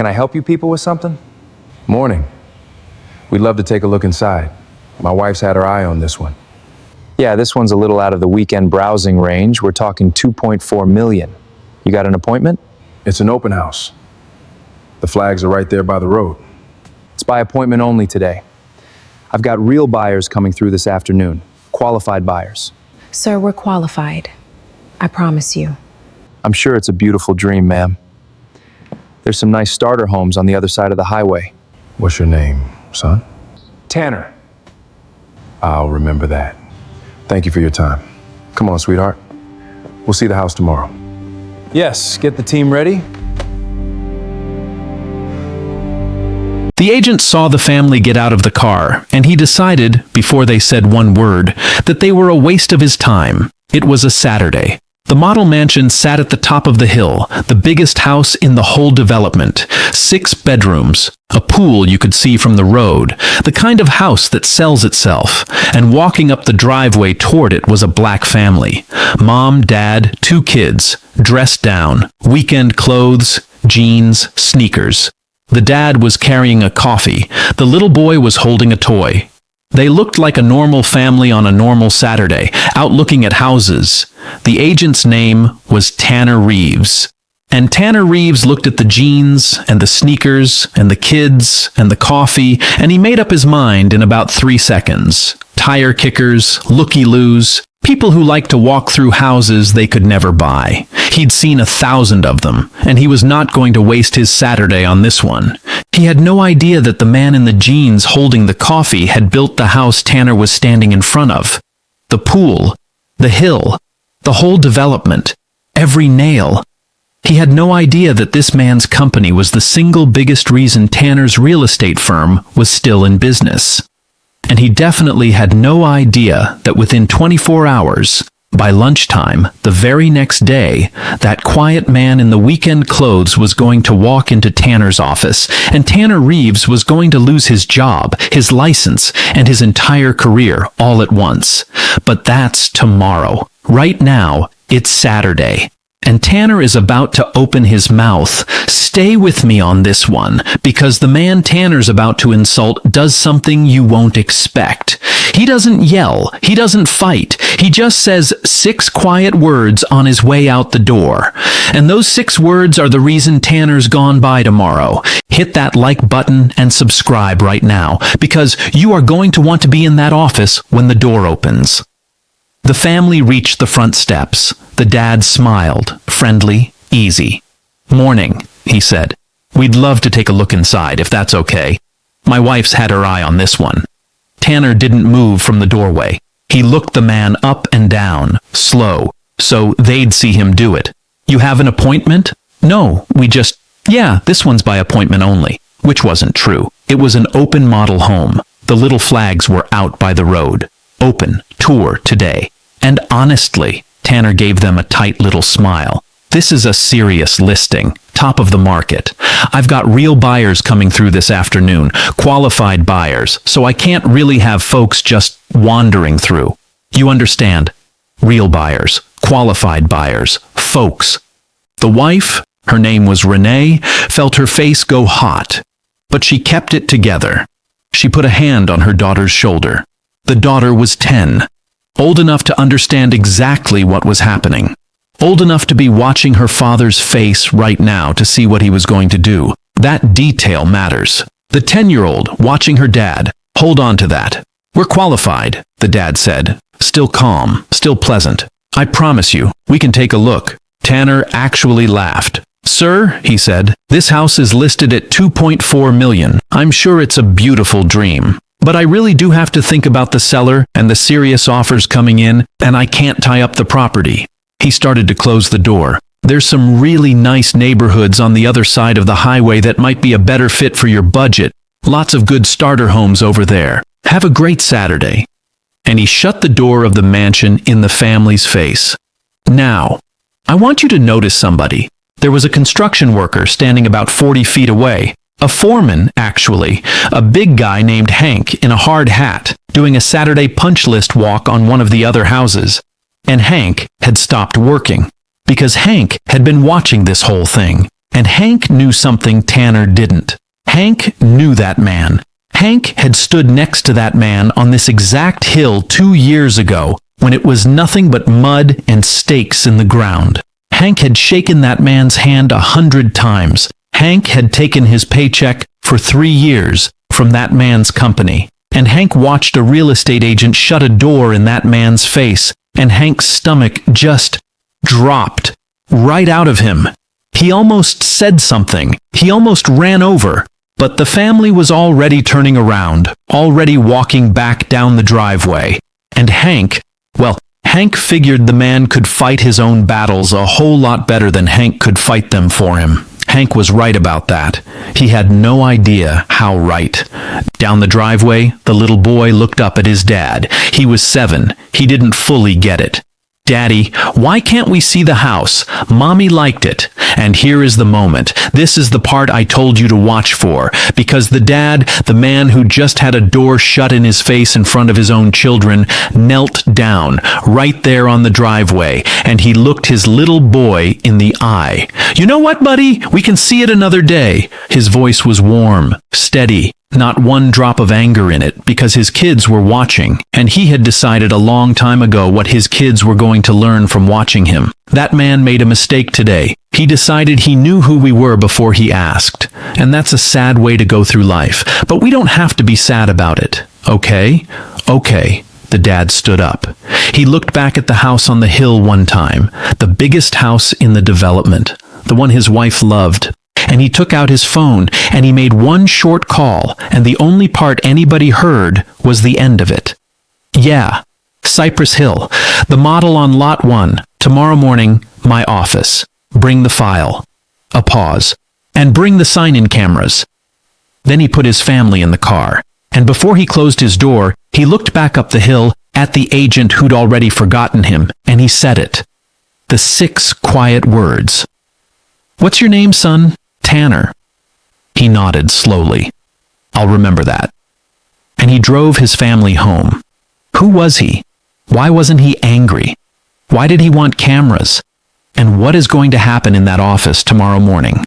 Can I help you people with something? Morning. We'd love to take a look inside. My wife's had her eye on this one. Yeah, this one's a little out of the weekend browsing range. We're talking 2.4 million. You got an appointment? It's an open house. The flags are right there by the road. It's by appointment only today. I've got real buyers coming through this afternoon. Qualified buyers. Sir, we're qualified. I promise you. I'm sure it's a beautiful dream, ma'am. There's some nice starter homes on the other side of the highway. What's your name, son? Tanner. I'll remember that. Thank you for your time. Come on, sweetheart. We'll see the house tomorrow. Yes, get the team ready. The agent saw the family get out of the car, and he decided, before they said one word, that they were a waste of his time. It was a Saturday. The model mansion sat at the top of the hill, the biggest house in the whole development. 6 bedrooms, a pool you could see from the road, the kind of house that sells itself. And walking up the driveway toward it was a black family. Mom, dad, 2 kids, dressed down, weekend clothes, jeans, sneakers. The dad was carrying a coffee. The little boy was holding a toy. They looked like a normal family on a normal Saturday, out looking at houses. The agent's name was Tanner Reeves. And Tanner Reeves looked at the jeans and the sneakers and the kids and the coffee, and he made up his mind in about 3 seconds. Tire kickers, looky-loos, people who like to walk through houses they could never buy. He'd seen 1,000 of them, and he was not going to waste his Saturday on this one. He had no idea that the man in the jeans holding the coffee had built the house Tanner was standing in front of. The pool, the hill, the whole development, every nail. He had no idea that this man's company was the single biggest reason Tanner's real estate firm was still in business. And he definitely had no idea that within 24 hours, by lunchtime, the very next day, that quiet man in the weekend clothes was going to walk into Tanner's office, and Tanner Reeves was going to lose his job, his license, and his entire career all at once. But that's tomorrow. Right now, it's Saturday. And Tanner is about to open his mouth. Stay with me on this one, because the man Tanner's about to insult does something you won't expect. He doesn't yell. He doesn't fight. He just says 6 quiet words on his way out the door. And those 6 words are the reason Tanner's gone by tomorrow. Hit that like button and subscribe right now, because you are going to want to be in that office when the door opens. The family reached the front steps. The dad smiled, friendly, easy. "Morning," he said. "We'd love to take a look inside, if that's okay. My wife's had her eye on this one." Tanner didn't move from the doorway. He looked the man up and down, slow, so they'd see him do it. "You have an appointment?" "No, yeah, this one's by appointment only," which wasn't true. It was an open model home. The little flags were out by the road. Open, tour today. And honestly, Tanner gave them a tight little smile. "This is a serious listing, top of the market. I've got real buyers coming through this afternoon, qualified buyers, so I can't really have folks just wandering through. You understand? Real buyers, qualified buyers, folks." The wife, her name was Renee, felt her face go hot, but she kept it together. She put a hand on her daughter's shoulder. The daughter was 10, old enough to understand exactly what was happening, old enough to be watching her father's face right now to see what he was going to do. That detail matters. The 10-year-old watching her dad. "Hold on to that. We're qualified," the dad said, still calm, still pleasant. "I promise you, we can take a look." Tanner actually laughed. "Sir," he said, "this house is listed at 2.4 million. I'm sure it's a beautiful dream. But I really do have to think about the seller and the serious offers coming in, and I can't tie up the property." He started to close the door. "There's some really nice neighborhoods on the other side of the highway that might be a better fit for your budget. Lots of good starter homes over there. Have a great Saturday." And he shut the door of the mansion in the family's face. Now, I want you to notice somebody. There was a construction worker standing about 40 feet away. A foreman, actually, a big guy named Hank in a hard hat, doing a Saturday punch list walk on one of the other houses. And Hank had stopped working, because Hank had been watching this whole thing. And Hank knew something Tanner didn't. Hank knew that man. Hank had stood next to that man on this exact hill 2 years ago, when it was nothing but mud and stakes in the ground. Hank had shaken that man's hand 100 times. Hank had taken his paycheck for 3 years from that man's company. And Hank watched a real estate agent shut a door in that man's face, and Hank's stomach just dropped right out of him. He almost said something. He almost ran over. But the family was already turning around, already walking back down the driveway. And Hank figured the man could fight his own battles a whole lot better than Hank could fight them for him. Hank was right about that. He had no idea how right. Down the driveway, the little boy looked up at his dad. He was 7. He didn't fully get it. "Daddy, why can't we see the house? Mommy liked it." And here is the moment. This is the part I told you to watch for, because the dad, the man who just had a door shut in his face in front of his own children, knelt down right there on the driveway, and he looked his little boy in the eye. "You know what, buddy? We can see it another day." His voice was warm, steady, not one drop of anger in it, because his kids were watching, and he had decided a long time ago what his kids were going to learn from watching him. That man made a mistake today. He decided he knew who we were before he asked. And that's a sad way to go through life. But we don't have to be sad about it. Okay? Okay. The dad stood up. He looked back at the house on the hill one time, the biggest house in the development, the one his wife loved. And he took out his phone, and he made one short call, and the only part anybody heard was the end of it. "Yeah, Cypress Hill, the model on lot 1, tomorrow morning, my office. Bring the file." A pause. "And bring the sign-in cameras." Then he put his family in the car, and before he closed his door, he looked back up the hill at the agent who'd already forgotten him, and he said it. The 6 quiet words. "What's your name, son?" "Tanner." He nodded slowly. "I'll remember that." And he drove his family home. Who was he? Why wasn't he angry? Why did he want cameras? And what is going to happen in that office tomorrow morning?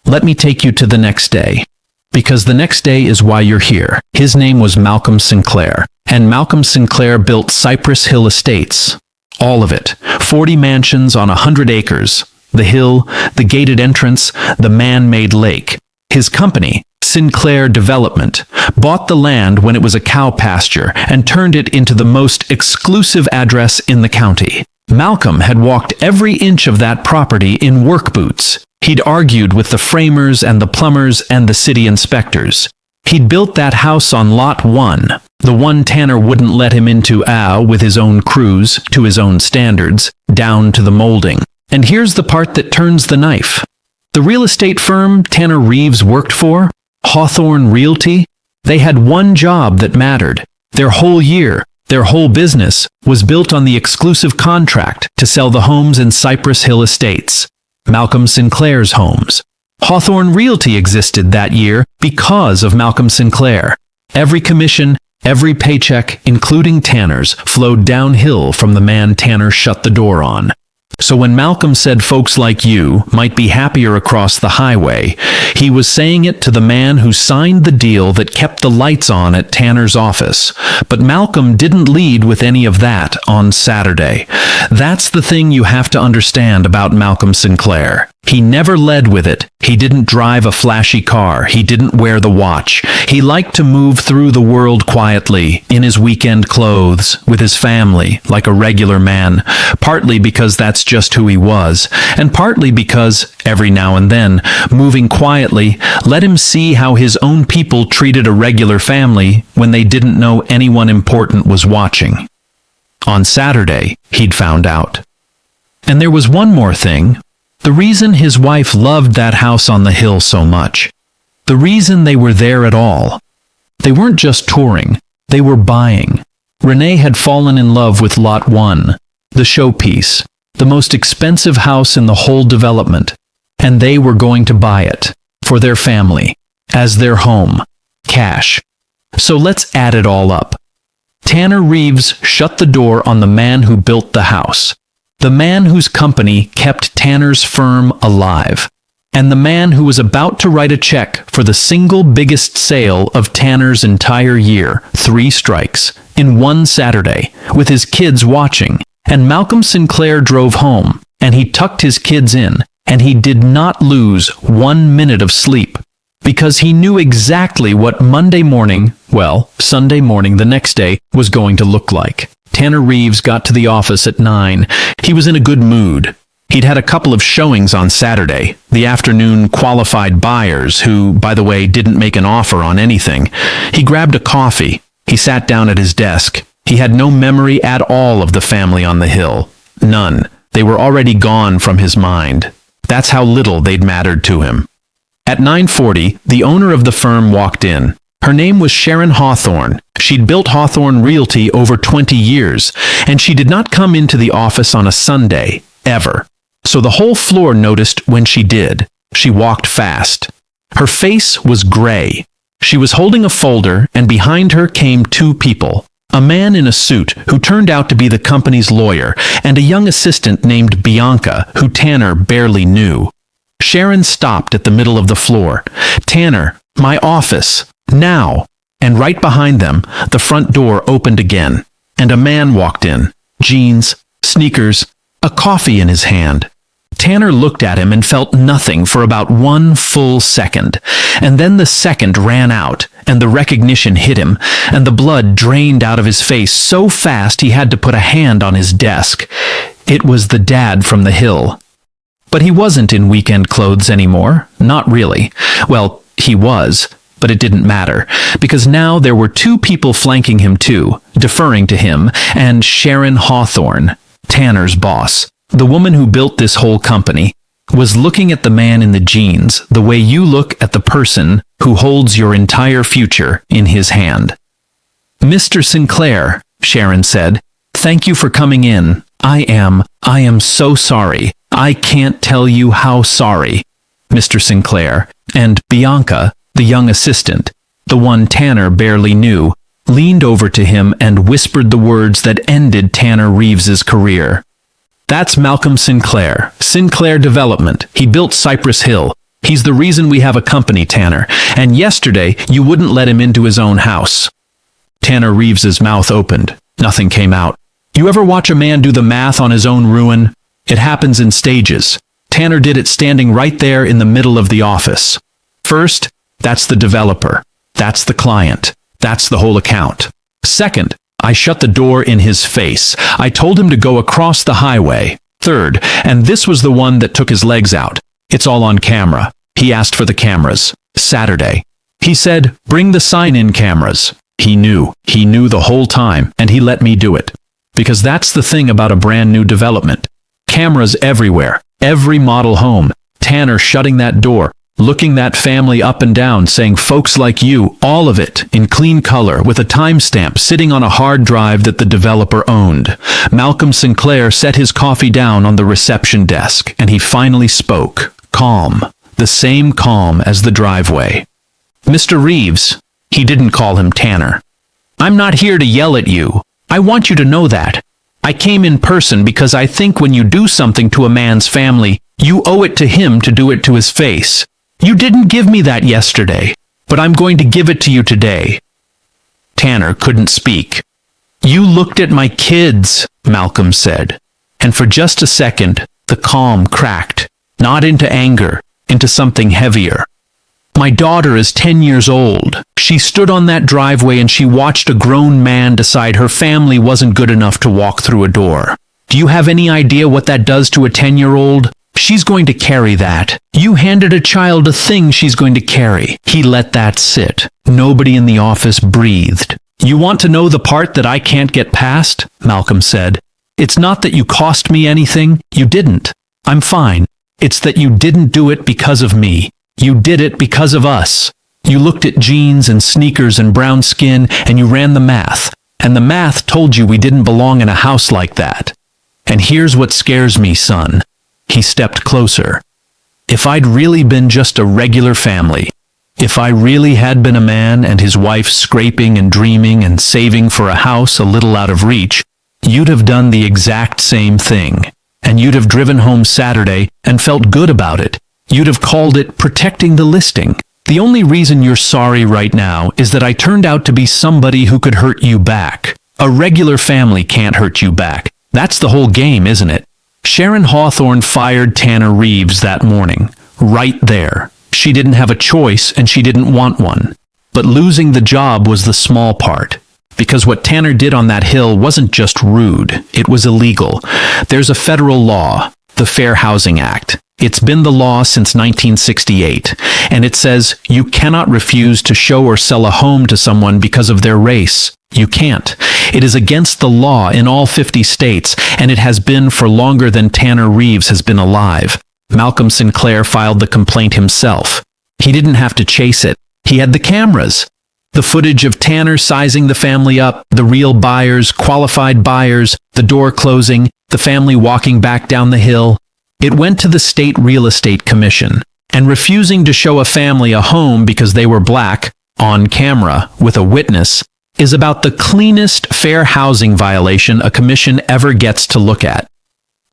Let me take you to the next day. Because the next day is why you're here. His name was Malcolm Sinclair. And Malcolm Sinclair built Cypress Hill Estates. All of it. 40 mansions on 100 acres. The hill, the gated entrance, the man-made lake. His company, Sinclair Development, bought the land when it was a cow pasture and turned it into the most exclusive address in the county. Malcolm had walked every inch of that property in work boots. He'd argued with the framers and the plumbers and the city inspectors. He'd built that house on lot 1, the one Tanner wouldn't let him into with his own crews, to his own standards, down to the molding. And here's the part that turns the knife. The real estate firm Tanner Reeves worked for, Hawthorne Realty, they had one job that mattered. Their whole year, their whole business, was built on the exclusive contract to sell the homes in Cypress Hill Estates, Malcolm Sinclair's homes. Hawthorne Realty existed that year because of Malcolm Sinclair. Every commission, every paycheck, including Tanner's, flowed downhill from the man Tanner shut the door on. So when Malcolm said folks like you might be happier across the highway, he was saying it to the man who signed the deal that kept the lights on at Tanner's office. But Malcolm didn't lead with any of that on Saturday. That's the thing you have to understand about Malcolm Sinclair. He never led with it. He didn't drive a flashy car. He didn't wear the watch. He liked to move through the world quietly, in his weekend clothes, with his family, like a regular man, partly because that's just who he was, and partly because, every now and then, moving quietly let him see how his own people treated a regular family when they didn't know anyone important was watching. On Saturday, he'd found out. And there was one more thing. The reason his wife loved that house on the hill so much. The reason they were there at all. They weren't just touring, they were buying. Renee had fallen in love with Lot 1, the showpiece, the most expensive house in the whole development, and they were going to buy it, for their family, as their home, cash. So let's add it all up. Tanner Reeves shut the door on the man who built the house. The man whose company kept Tanner's firm alive. and the man who was about to write a check for the single biggest sale of Tanner's entire year, 3 strikes, in one Saturday, with his kids watching. And Malcolm Sinclair drove home, and he tucked his kids in, and he did not lose 1 minute of sleep, because he knew exactly what Monday morning, Sunday morning the next day, was going to look like. Tanner Reeves got to the office at 9. He was in a good mood. He'd had a couple of showings on Saturday, the afternoon qualified buyers who, by the way, didn't make an offer on anything. He grabbed a coffee. He sat down at his desk. He had no memory at all of the family on the hill. None. They were already gone from his mind. That's how little they'd mattered to him. At 9:40, the owner of the firm walked in. Her name was Sharon Hawthorne. She'd built Hawthorne Realty over 20 years, and she did not come into the office on a Sunday, ever. So the whole floor noticed when she did. She walked fast. Her face was gray. She was holding a folder, and behind her came 2 people. A man in a suit who turned out to be the company's lawyer, and a young assistant named Bianca, who Tanner barely knew. Sharon stopped at the middle of the floor. "Tanner, my office, now!" And right behind them, the front door opened again, and a man walked in. Jeans, sneakers, a coffee in his hand. Tanner looked at him and felt nothing for about 1 full second, and then the second ran out, and the recognition hit him, and the blood drained out of his face so fast he had to put a hand on his desk. It was the dad from the hill. But he wasn't in weekend clothes anymore, not really. Well, he was, but it didn't matter, because now there were 2 people flanking him too, deferring to him, and Sharon Hawthorne, Tanner's boss, the woman who built this whole company, was looking at the man in the jeans the way you look at the person who holds your entire future in his hand. "Mr. Sinclair," Sharon said, "thank you for coming in. I am so sorry. I can't tell you how sorry." Mr. Sinclair and Bianca, the young assistant, the one Tanner barely knew, leaned over to him and whispered the words that ended Tanner Reeves's career. "That's Malcolm Sinclair, Sinclair Development. He built Cypress Hill. He's the reason we have a company, Tanner. And yesterday, you wouldn't let him into his own house." Tanner Reeves's mouth opened. Nothing came out. You ever watch a man do the math on his own ruin? It happens in stages. Tanner did it standing right there in the middle of the office. First, that's the developer. That's the client. That's the whole account. Second, I shut the door in his face. I told him to go across the highway. Third, and this was the one that took his legs out. It's all on camera. He asked for the cameras. Saturday. He said, "Bring the sign-in cameras." He knew the whole time, and he let me do it. Because that's the thing about a brand new development. Cameras everywhere, every model home. Tanner shutting that door, looking that family up and down, saying folks like you, all of it, in clean color, with a timestamp sitting on a hard drive that the developer owned. Malcolm Sinclair set his coffee down on the reception desk, and he finally spoke, calm, the same calm as the driveway. "Mr. Reeves," he didn't call him Tanner, "I'm not here to yell at you. I want you to know that. I came in person because I think when you do something to a man's family, you owe it to him to do it to his face. You didn't give me that yesterday, but I'm going to give it to you today." Tanner couldn't speak. "You looked at my kids," Malcolm said, and for just a second, the calm cracked, not into anger, into something heavier. "My daughter is 10 years old. She stood on that driveway and she watched a grown man decide her family wasn't good enough to walk through a door. Do you have any idea what that does to a 10-year-old? She's going to carry that. You handed a child a thing she's going to carry." He let that sit. Nobody in the office breathed. "You want to know the part that I can't get past?" Malcolm said. "It's not that you cost me anything. You didn't. I'm fine. It's that you didn't do it because of me. You did it because of us. You looked at jeans and sneakers and brown skin, and you ran the math. And the math told you we didn't belong in a house like that. And here's what scares me, son." He stepped closer. "If I'd really been just a regular family, if I really had been a man and his wife scraping and dreaming and saving for a house a little out of reach, you'd have done the exact same thing. And you'd have driven home Saturday and felt good about it. You'd have called it protecting the listing. The only reason you're sorry right now is that I turned out to be somebody who could hurt you back. A regular family can't hurt you back. That's the whole game, isn't it? Sharon Hawthorne fired Tanner Reeves that morning. Right there. She didn't have a choice and she didn't want one. But losing the job was the small part. Because what Tanner did on that hill wasn't just rude, it was illegal. There's a federal law, the Fair Housing Act. It's been the law since 1968, and it says you cannot refuse to show or sell a home to someone because of their race. You can't. It is against the law in all 50 states, and it has been for longer than Tanner Reeves has been alive. Malcolm Sinclair filed the complaint himself. He didn't have to chase it. He had the cameras. The footage of Tanner sizing the family up, the real buyers, qualified buyers, the door closing, the family walking back down the hill. It went to the State Real Estate Commission, and refusing to show a family a home because they were black, on camera, with a witness, is about the cleanest fair housing violation a commission ever gets to look at.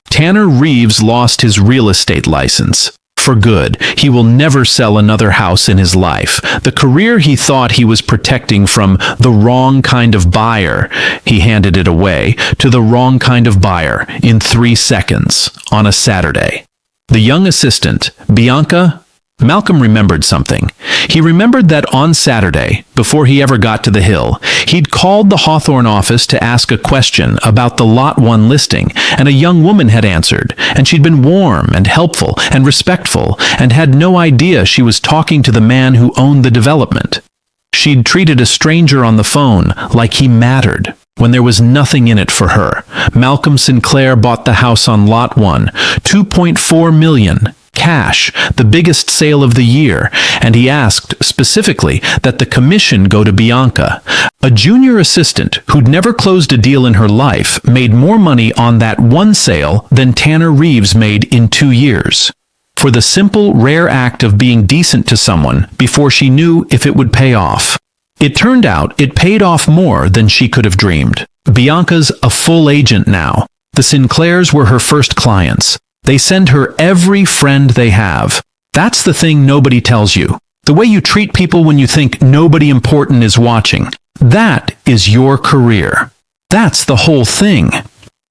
Tanner Reeves lost his real estate license. For good. He will never sell another house in his life. The career he thought he was protecting from the wrong kind of buyer, he handed it away to the wrong kind of buyer in 3 seconds on a Saturday. The young assistant, Bianca, Malcolm remembered something. He remembered that on Saturday, before he ever got to the hill, he'd called the Hawthorne office to ask a question about the Lot 1 listing, and a young woman had answered, and she'd been warm and helpful and respectful, and had no idea she was talking to the man who owned the development. She'd treated a stranger on the phone like he mattered, when there was nothing in it for her. Malcolm Sinclair bought the house on Lot 1, $2.4 million. Cash, the biggest sale of the year, and he asked specifically that the commission go to Bianca. A junior assistant who'd never closed a deal in her life made more money on that one sale than Tanner Reeves made in 2 years. For the simple, rare act of being decent to someone before she knew if it would pay off. It turned out it paid off more than she could have dreamed. Bianca's a full agent now. The Sinclairs were her first clients. They send her every friend they have. That's the thing nobody tells you. The way you treat people when you think nobody important is watching. That is your career. That's the whole thing.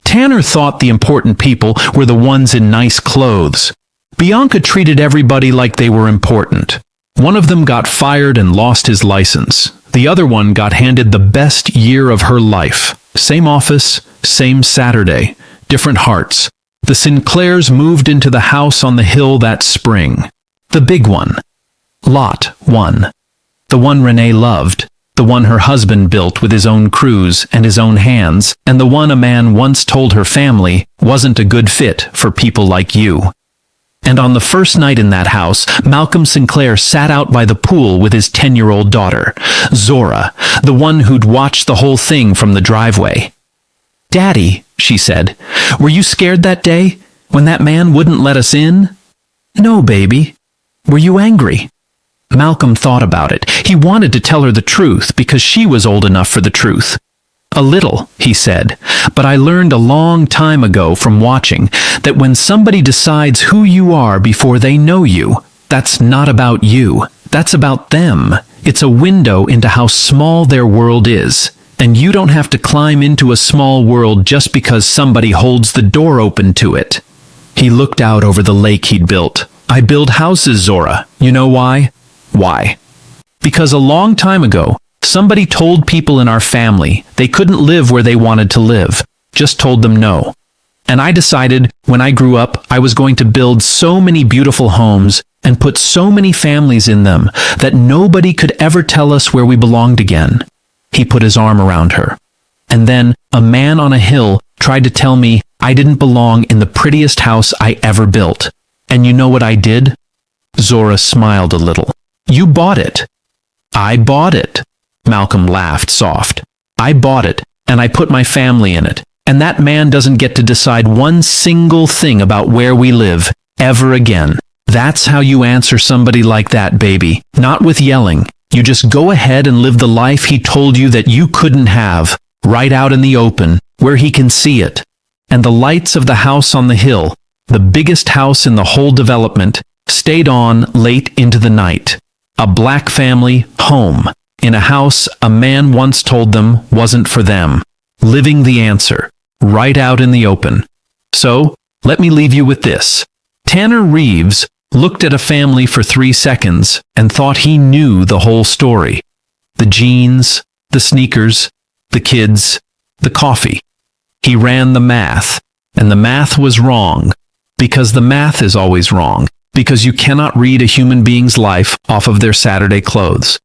Tanner thought the important people were the ones in nice clothes. Bianca treated everybody like they were important. One of them got fired and lost his license. The other one got handed the best year of her life. Same office, same Saturday, different hearts. The Sinclairs moved into the house on the hill that spring. The big one. Lot 1. The one Renee loved. The one her husband built with his own crews and his own hands, and the one a man once told her family wasn't a good fit for people like you. And on the first night in that house, Malcolm Sinclair sat out by the pool with his 10-year-old daughter, Zora, the one who'd watched the whole thing from the driveway. "Daddy," she said, "were you scared that day, when that man wouldn't let us in?" "No, baby." "Were you angry?" Malcolm thought about it. He wanted to tell her the truth because she was old enough for the truth. "A little," he said, "but I learned a long time ago from watching that when somebody decides who you are before they know you, that's not about you. That's about them. It's a window into how small their world is. And you don't have to climb into a small world just because somebody holds the door open to it." He looked out over the lake he'd built. "I build houses, Zora. You know why?" "Why?" "Because a long time ago, somebody told people in our family they couldn't live where they wanted to live. Just told them no. And I decided when I grew up I was going to build so many beautiful homes and put so many families in them that nobody could ever tell us where we belonged again." He put his arm around her. "And then a man on a hill tried to tell me I didn't belong in the prettiest house I ever built. And you know what I did?" Zora smiled a little. "You bought it." "I bought it." Malcolm laughed soft. "I bought it, and I put my family in it. And that man doesn't get to decide one single thing about where we live, ever again. That's how you answer somebody like that, baby. Not with yelling. You just go ahead and live the life he told you that you couldn't have, right out in the open, where he can see it. And the lights of the house on the hill, the biggest house in the whole development, stayed on late into the night. A black family, home, in a house a man once told them wasn't for them. Living the answer, right out in the open. So, let me leave you with this. Tanner Reeves looked at a family for 3 seconds and thought he knew the whole story. The jeans, the sneakers, the kids, the coffee. He ran the math, and the math was wrong, because the math is always wrong, because you cannot read a human being's life off of their Saturday clothes.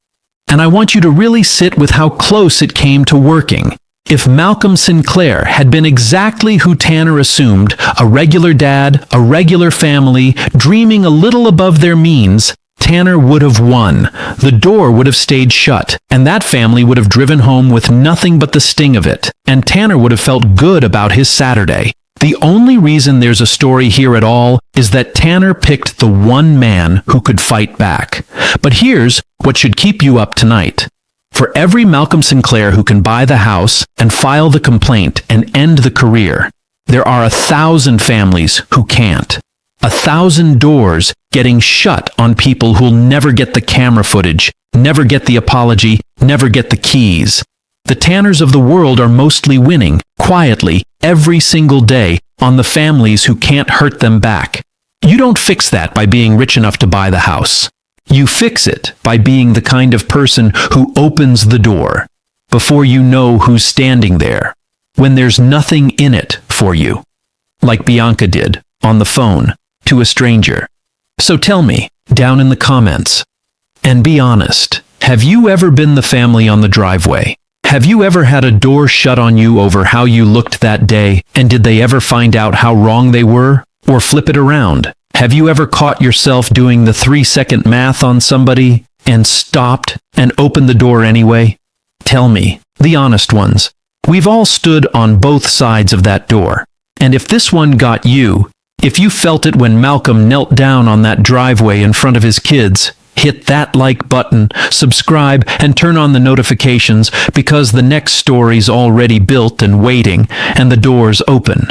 And I want you to really sit with how close it came to working. If Malcolm Sinclair had been exactly who Tanner assumed, a regular dad, a regular family, dreaming a little above their means, Tanner would have won. The door would have stayed shut, and that family would have driven home with nothing but the sting of it, and Tanner would have felt good about his Saturday. The only reason there's a story here at all is that Tanner picked the one man who could fight back. But here's what should keep you up tonight. For every Malcolm Sinclair who can buy the house and file the complaint and end the career, there are 1,000 families who can't. 1,000 doors getting shut on people who'll never get the camera footage, never get the apology, never get the keys. The Tanners of the world are mostly winning, quietly, every single day, on the families who can't hurt them back. You don't fix that by being rich enough to buy the house. You fix it by being the kind of person who opens the door before you know who's standing there, when there's nothing in it for you, like Bianca did on the phone to a stranger. So tell me, down in the comments, and be honest, have you ever been the family on the driveway? Have you ever had a door shut on you over how you looked that day, and did they ever find out how wrong they were? Or flip it around? Have you ever caught yourself doing the 3-second math on somebody and stopped and opened the door anyway? Tell me, the honest ones. We've all stood on both sides of that door. And if this one got you, if you felt it when Malcolm knelt down on that driveway in front of his kids, hit that like button, subscribe, and turn on the notifications, because the next story's already built and waiting, and the door's open.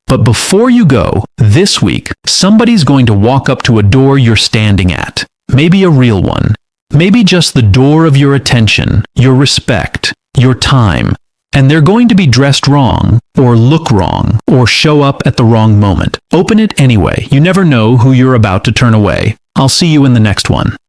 But before you go, this week, somebody's going to walk up to a door you're standing at. Maybe a real one. Maybe just the door of your attention, your respect, your time. And they're going to be dressed wrong, or look wrong, or show up at the wrong moment. Open it anyway. You never know who you're about to turn away. I'll see you in the next one.